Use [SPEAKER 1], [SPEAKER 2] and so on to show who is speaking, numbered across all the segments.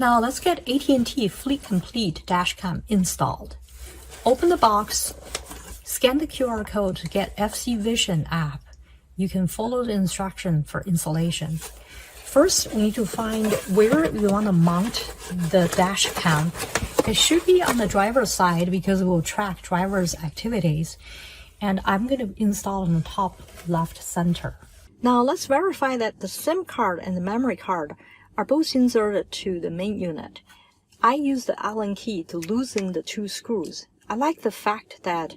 [SPEAKER 1] Now let's get AT&T Fleet Complete dashcam installed. Open the box, scan the QR code to get FC Vision app. You can follow the instruction for installation. First, we need to find where we want to mount the dash cam. It should be on the driver's side because it will track driver's activities. And I'm going to install on the top left center. Now let's verify that the SIM card and the memory card are both inserted to the main unit. I use the Allen key to loosen the two screws. I like the fact that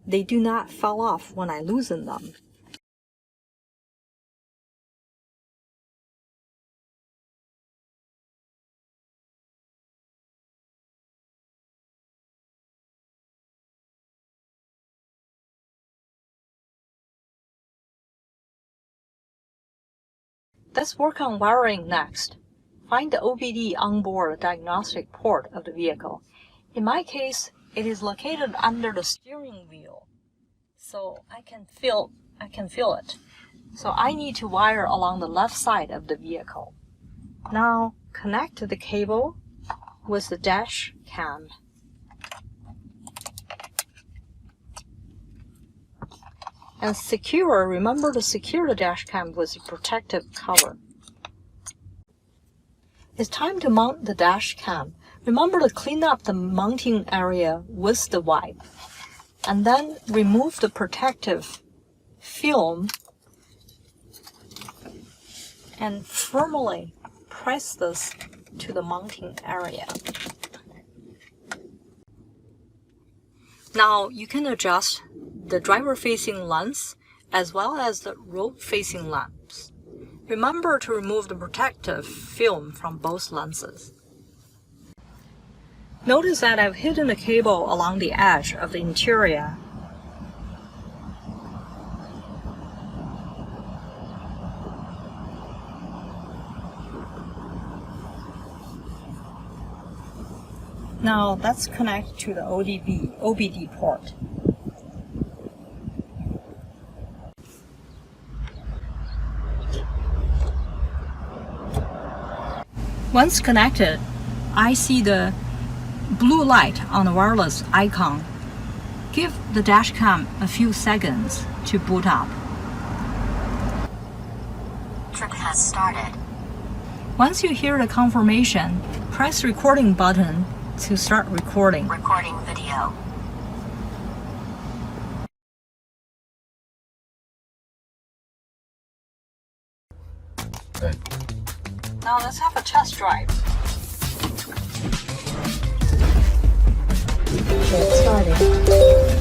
[SPEAKER 1] they do not fall off when I loosen them. Let's work on wiring next. Find the OBD onboard diagnostic port of the vehicle. In my case, it is located under the steering wheel, so I can feel it. So I need to wire along the left side of the vehicle. Now connect the cable with the dash cam. And remember to secure the dash cam with a protective cover. It's time to mount the dash cam. Remember to clean up the mounting area with the wipe. And then remove the protective film and firmly press this to the mounting area. Now you can adjust the driver-facing lens as well as the road-facing lens. Remember to remove the protective film from both lenses. Notice that I've hidden the cable along the edge of the interior. Now let's connect to the OBD port. Once connected, I see the blue light on the wireless icon. Give the dashcam a few seconds to boot up.
[SPEAKER 2] Trip has started.
[SPEAKER 1] Once you hear the confirmation, press recording button to start recording.
[SPEAKER 2] Recording video.
[SPEAKER 1] Now let's have a test drive.
[SPEAKER 2] Get started.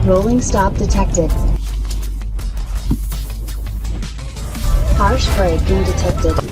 [SPEAKER 2] Rolling stop detected. Harsh braking detected.